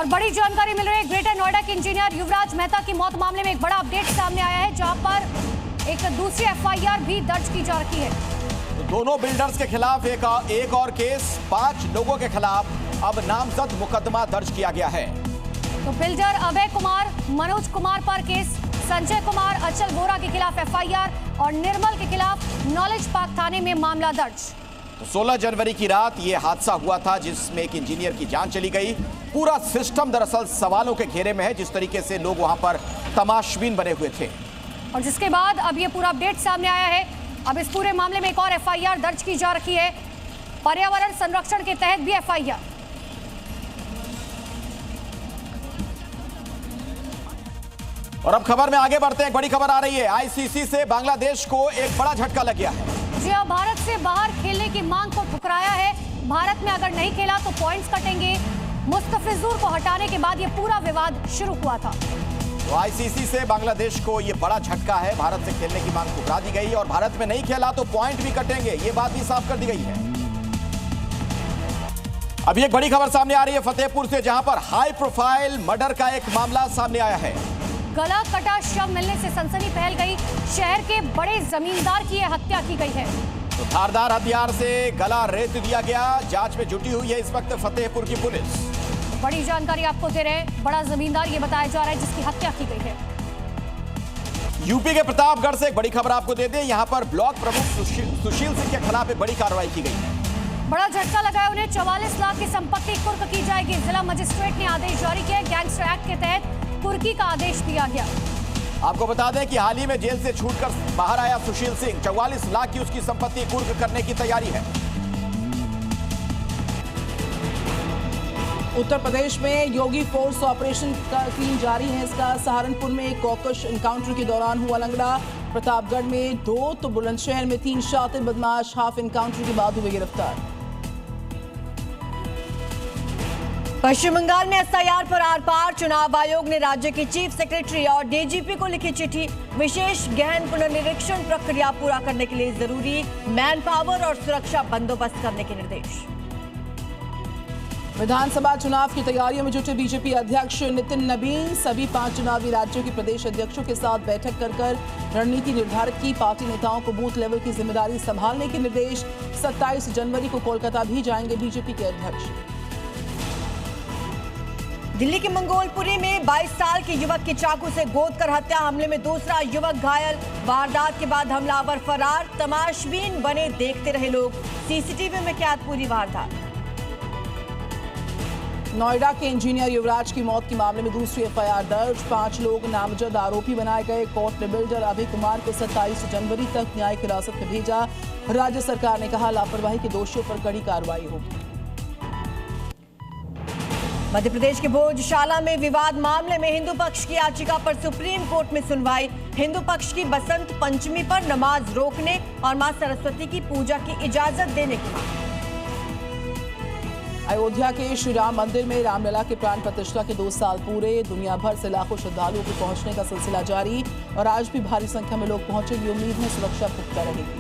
और बड़ी जानकारी मिल रही है, ग्रेटर नोएडा के इंजीनियर युवराज मेहता की मौत मामले में एक बड़ा अपडेट सामने आया है, जहां पर एक दूसरी एफआईआर भी दर्ज की जा रही है। तो दोनों बिल्डर्स के खिलाफ एक और केस, 5 लोगों के खिलाफ अब नामजद मुकदमा दर्ज किया गया है। तो बिल्डर अभय कुमार, मनोज कुमार पर केस, संजय कुमार, अचल वोरा के खिलाफ एफआईआर और निर्मल के खिलाफ नॉलेज पार्क थाने में मामला दर्ज। तो 16 जनवरी की रात ये हादसा हुआ था जिसमें एक इंजीनियर की जान चली गई। पूरा सिस्टम दरअसल सवालों के घेरे में है, जिस तरीके से लोग वहां पर तमाशबीन बने हुए थे। और जिसके बाद अब ये पूरा अपडेट सामने आया है। अब इस पूरे मामले में एक और एफआईआर दर्ज की जा रही है, पर्यावरण संरक्षण के तहत भी एफआईआर। और अब खबर में आगे बढ़ते हैं। बड़ी खबर आ रही है, आईसीसी से बांग्लादेश को एक बड़ा झटका लग गया है। जी हां, भारत से बाहर खेलने की मांग को ठुकराया है। भारत में अगर नहीं खेला तो पॉइंट्स कटेंगे। मुस्तफिजुर को हटाने के बाद ये पूरा विवाद शुरू हुआ था। तो आईसीसी से बांग्लादेश को ये बड़ा झटका है। भारत से खेलने की मांग ठुकरा दी गई और भारत में नहीं खेला तो पॉइंट भी कटेंगे, ये बात भी साफ कर दी गई है। अभी एक बड़ी खबर सामने आ रही है फतेहपुर से, जहां पर हाई प्रोफाइल मर्डर का एक मामला सामने आया है। गला कटा शव मिलने से सनसनी फैल गई। शहर के बड़े जमींदार की हत्या की गई है। तो धारदार हथियार से गला रेत दिया गया। जांच में जुटी हुई है इस वक्त फतेहपुर की पुलिस। बड़ी जानकारी आपको दे रहे हैं, बड़ा जमींदार ये बताया जा रहा है जिसकी हत्या की गई है। यूपी के प्रतापगढ़ से एक बड़ी खबर आपको दे दें, यहां पर ब्लॉक प्रमुख सुशील सिंह के खिलाफ एक बड़ी कार्रवाई की गई है। बड़ा झटका लगा है, उन्हें 44 लाख की संपत्ति कुर्क की जाएगी। जिला मजिस्ट्रेट ने आदेश जारी किया। गैंगस्टर एक्ट के तहत कुर्की का आदेश दिया गया। आपको बता दें कि हाल ही में जेल से छूटकर बाहर आया सुशील सिंह, 44 लाख की उसकी संपत्ति कुर्क करने की तैयारी है। उत्तर प्रदेश में योगी फोर्स ऑपरेशन का टीम जारी है। इसका सहारनपुर में कॉकश एनकाउंटर के दौरान हुआ लंगड़ा। प्रतापगढ़ में 2 तो बुलंदशहर में 3 शातिर बदमाश हाफ एनकाउंटर के बाद हुए गिरफ्तार। पश्चिम बंगाल में एसआईआर पर आर पार, चुनाव आयोग ने राज्य के चीफ सेक्रेटरी और डीजीपी को लिखी चिट्ठी। विशेष गहन पुनर्निरीक्षण प्रक्रिया पूरा करने के लिए जरूरी मैन पावर और सुरक्षा बंदोबस्त करने के निर्देश। विधानसभा चुनाव की तैयारियों में जुटे बीजेपी अध्यक्ष नितिन नबीन सभी 5 चुनावी राज्यों के प्रदेश अध्यक्षों के साथ बैठक कर रणनीति निर्धारित की। पार्टी नेताओं को बूथ लेवल की जिम्मेदारी संभालने के निर्देश। 27 जनवरी को कोलकाता भी जाएंगे बीजेपी के अध्यक्ष। दिल्ली के मंगोलपुरी में 22 साल के युवक की चाकू से गोद कर हत्या, हमले में दूसरा युवक घायल। वारदात के बाद हमलावर फरार, तमाशबीन बने देखते रहे लोग। सीसीटीवी में कैद पूरी वारदात। नोएडा के इंजीनियर युवराज की मौत के मामले में दूसरी एफआईआर दर्ज। 5 लोग नामजद आरोपी बनाए गए। कोर्ट ने बिल्डर अभय कुमार को 27 जनवरी तक न्यायिक हिरासत में भेजा। राज्य सरकार ने कहा लापरवाही के दोषियों पर कड़ी कार्रवाई होगी। मध्य प्रदेश के भोजशाला में विवाद मामले में हिंदू पक्ष की याचिका पर सुप्रीम कोर्ट में सुनवाई। हिंदू पक्ष की बसंत पंचमी पर नमाज रोकने और मां सरस्वती की पूजा की इजाजत देने की मांग। अयोध्या के श्री राम मंदिर में रामलला के प्राण प्रतिष्ठा के 2 साल पूरे। दुनिया भर से लाखों श्रद्धालुओं के पहुंचने का सिलसिला जारी और आज भी भारी संख्या में लोग पहुंचेंगे। उम्मीद है सुरक्षा पुख्ता रहेगी।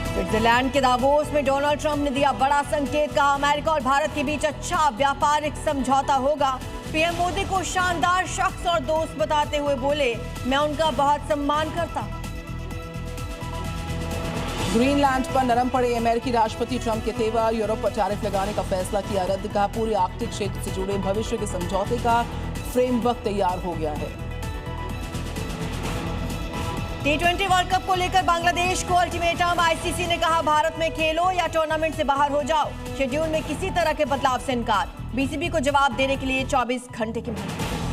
स्विट्जरलैंड के दावोस में डोनाल्ड ट्रंप ने दिया बड़ा संकेत, कहा अमेरिका और भारत के बीच अच्छा व्यापारिक समझौता होगा। पीएम मोदी को शानदार शख्स और दोस्त बताते हुए बोले, मैं उनका बहुत सम्मान करता हूं। ग्रीनलैंड पर नरम पड़े अमेरिकी राष्ट्रपति ट्रंप के तेवर। यूरोप पर टैरिफ लगाने का फैसला किया रद्द, कहा पूरे आर्कटिक क्षेत्र से जुड़े भविष्य के समझौते का फ्रेमवर्क तैयार हो गया है। T20 वर्ल्ड कप को लेकर बांग्लादेश को अल्टीमेटम। आईसीसी ने कहा भारत में खेलो या टूर्नामेंट से बाहर हो जाओ। शेड्यूल में किसी तरह के बदलाव से इनकार। बीसीबी को जवाब देने के लिए 24 घंटे की मोहलत।